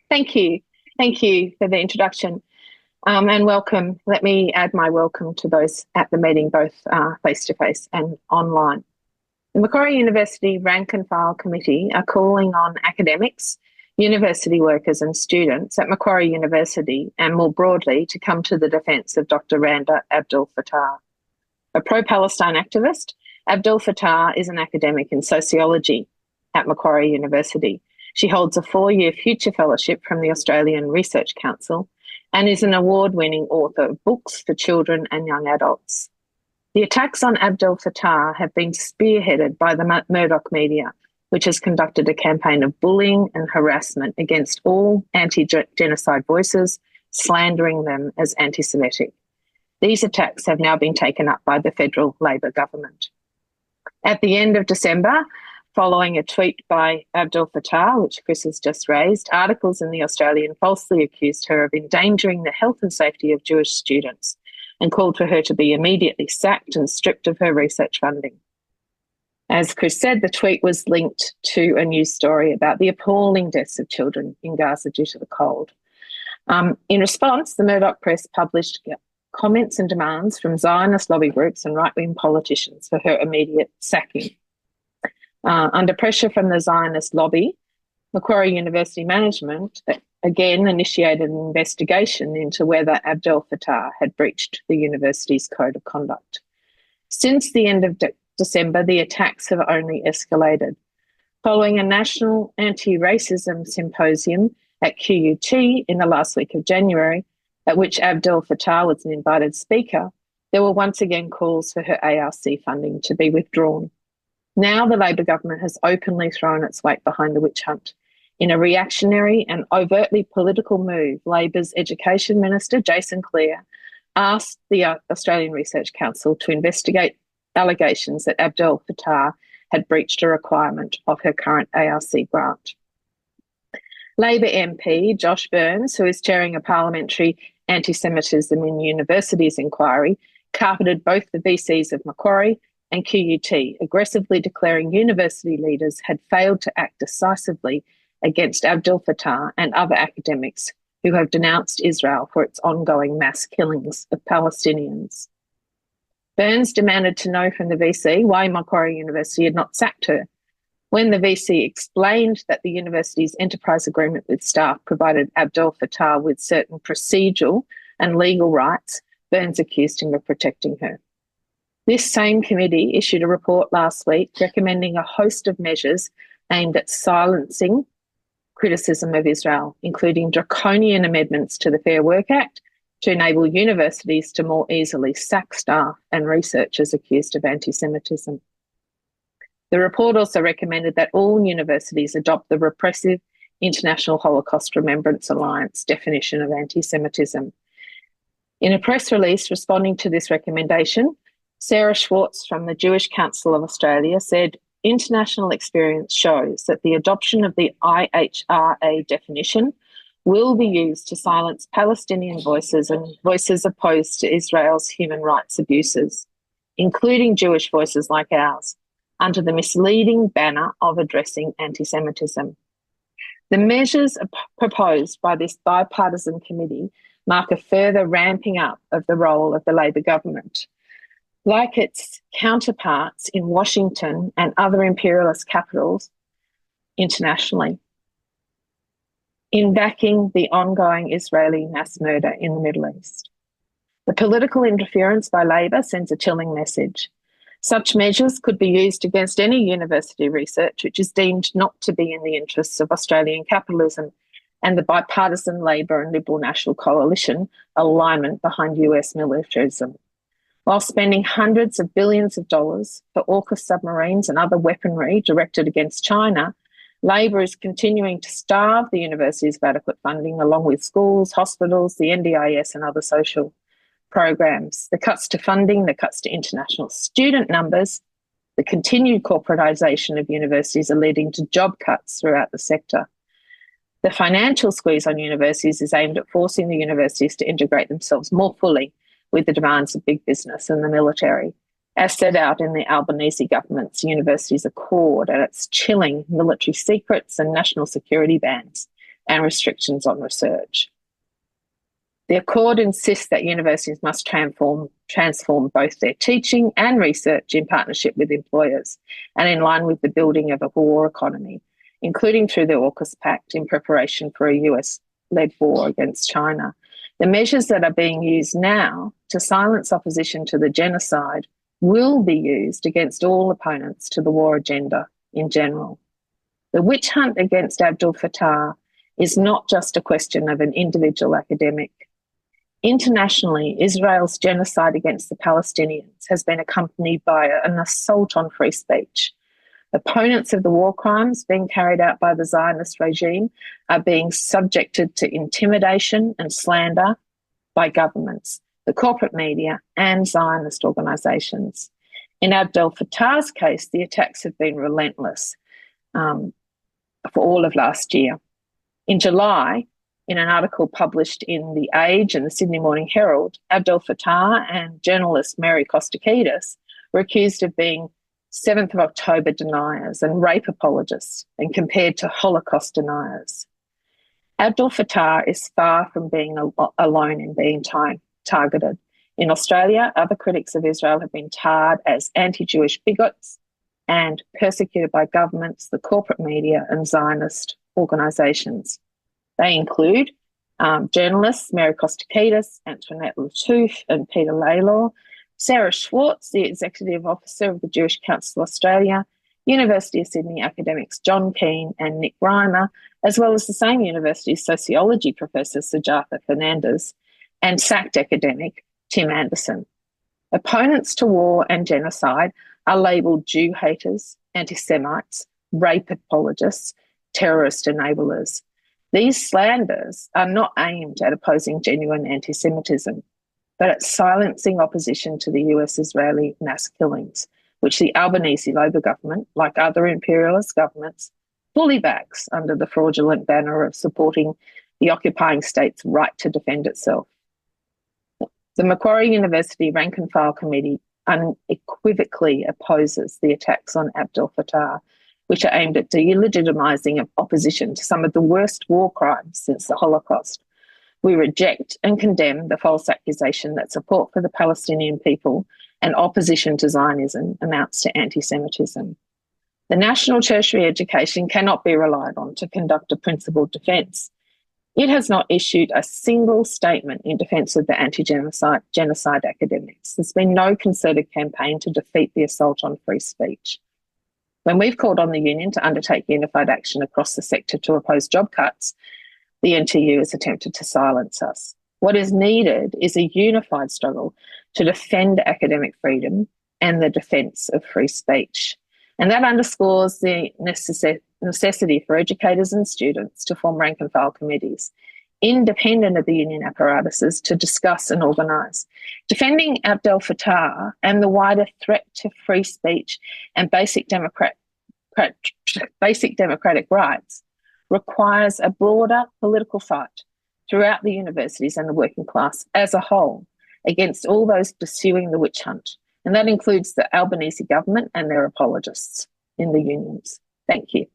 Thank you. Thank you for the introduction and welcome. Let me add my welcome to those at the meeting, both face-to-face and online. The Macquarie University Rank and File Committee are calling on academics, university workers and students at Macquarie University and more broadly to come to the defence of Dr Randa Abdel-Fattah. A pro-Palestine activist, Abdel-Fattah is an academic in sociology at Macquarie University. She holds a 4-year Future Fellowship from the Australian Research Council and is an award-winning author of books for children and young adults. The attacks on Abdel-Fattah have been spearheaded by the Murdoch media, which has conducted a campaign of bullying and harassment against all anti-genocide voices, slandering them as anti-Semitic. These attacks have now been taken up by the federal Labor government. At the end of December, following a tweet by Abdel-Fattah, which Chris has just raised, articles in The Australian falsely accused her of endangering the health and safety of Jewish students and called for her to be immediately sacked and stripped of her research funding. As Chris said, the tweet was linked to a news story about the appalling deaths of children in Gaza due to the cold. In response, the Murdoch press published comments and demands from Zionist lobby groups and right-wing politicians for her immediate sacking. Under pressure from the Zionist lobby, Macquarie University management again initiated an investigation into whether Abdel-Fattah had breached the university's code of conduct. Since the end of December, the attacks have only escalated. Following a national anti-racism symposium at QUT in the last week of January, at which Abdel-Fattah was an invited speaker, there were once again calls for her ARC funding to be withdrawn. Now the Labor government has openly thrown its weight behind the witch hunt. In a reactionary and overtly political move, Labor's Education Minister, Jason Clare, asked the Australian Research Council to investigate allegations that Abdel-Fattah had breached a requirement of her current ARC grant. Labor MP Josh Burns, who is chairing a parliamentary anti-Semitism in universities inquiry, carpeted both the VCs of Macquarie and QUT, aggressively declaring university leaders had failed to act decisively against Abdel-Fattah and other academics who have denounced Israel for its ongoing mass killings of Palestinians. Burns demanded to know from the VC why Macquarie University had not sacked her. When the VC explained that the university's enterprise agreement with staff provided Abdel-Fattah with certain procedural and legal rights, Burns accused him of protecting her. This same committee issued a report last week recommending a host of measures aimed at silencing criticism of Israel, including draconian amendments to the Fair Work Act to enable universities to more easily sack staff and researchers accused of anti-Semitism. The report also recommended that all universities adopt the repressive International Holocaust Remembrance Alliance definition of anti-Semitism. In a press release responding to this recommendation, Sarah Schwartz from the Jewish Council of Australia said, "International experience shows that the adoption of the IHRA definition will be used to silence Palestinian voices and voices opposed to Israel's human rights abuses, including Jewish voices like ours, under the misleading banner of addressing anti-Semitism." The measures proposed by this bipartisan committee mark a further ramping up of the role of the Labor government. Like its counterparts in Washington and other imperialist capitals internationally, in backing the ongoing Israeli mass murder in the Middle East. The political interference by Labor sends a chilling message. Such measures could be used against any university research which is deemed not to be in the interests of Australian capitalism and the bipartisan Labor and Liberal National Coalition alignment behind US militarism. While spending hundreds of billions of dollars for AUKUS submarines and other weaponry directed against China, Labor is continuing to starve the universities of adequate funding, along with schools, hospitals, the NDIS and other social programs. The cuts to funding, the cuts to international student numbers, the continued corporatisation of universities are leading to job cuts throughout the sector. The financial squeeze on universities is aimed at forcing the universities to integrate themselves more fully with the demands of big business and the military, as set out in the Albanese government's Universities Accord and its chilling military secrets and national security bans and restrictions on research. The Accord insists that universities must transform both their teaching and research in partnership with employers and in line with the building of a war economy, including through the AUKUS Pact in preparation for a US-led war against China. The measures that are being used now to silence opposition to the genocide will be used against all opponents to the war agenda in general. The witch hunt against Abdel-Fattah is not just a question of an individual academic. Internationally, Israel's genocide against the Palestinians has been accompanied by an assault on free speech. Opponents of the war crimes being carried out by the Zionist regime are being subjected to intimidation and slander by governments, the corporate media, and Zionist organisations. In Abdel-Fattah's case, the attacks have been relentless for all of last year. In July, in an article published in The Age and the Sydney Morning Herald, Abdel-Fattah and journalist Mary Kostakidis were accused of being 7th of October deniers and rape apologists and compared to Holocaust deniers. Abdel-Fattah is far from being alone in being targeted. In Australia, other critics of Israel have been tarred as anti-Jewish bigots and persecuted by governments, the corporate media, and Zionist organisations. They include journalists Mary Kostakidis, Antoinette Lattouf, and Peter Lalor, Sarah Schwartz, the Executive Officer of the Jewish Council Australia, University of Sydney academics John Keane and Nick Reimer, as well as the same university's sociology professor Sujatha Fernandez and sacked academic Tim Anderson. Opponents to war and genocide are labelled Jew haters, anti-Semites, rape apologists, terrorist enablers. These slanders are not aimed at opposing genuine anti-Semitism, but at silencing opposition to the US-Israeli mass killings, which the Albanese Labor government, like other imperialist governments, fully backs under the fraudulent banner of supporting the occupying state's right to defend itself. The Macquarie University Rank and File Committee unequivocally opposes the attacks on Abdel-Fattah, which are aimed at delegitimising opposition to some of the worst war crimes since the Holocaust. We reject and condemn the false accusation that support for the Palestinian people and opposition to Zionism amounts to anti-Semitism. The national tertiary education cannot be relied on to conduct a principled defence. It has not issued a single statement in defence of the anti-genocide academics. There's been no concerted campaign to defeat the assault on free speech. When we've called on the union to undertake unified action across the sector to oppose job cuts, the NTU has attempted to silence us. What is needed is a unified struggle to defend academic freedom and the defence of free speech. And that underscores the necessity for educators and students to form rank and file committees, independent of the union apparatuses, to discuss and organise. Defending Abdel-Fattah and the wider threat to free speech and basic democratic rights requires a broader political fight throughout the universities and the working class as a whole against all those pursuing the witch hunt. And that includes the Albanese government and their apologists in the unions. Thank you.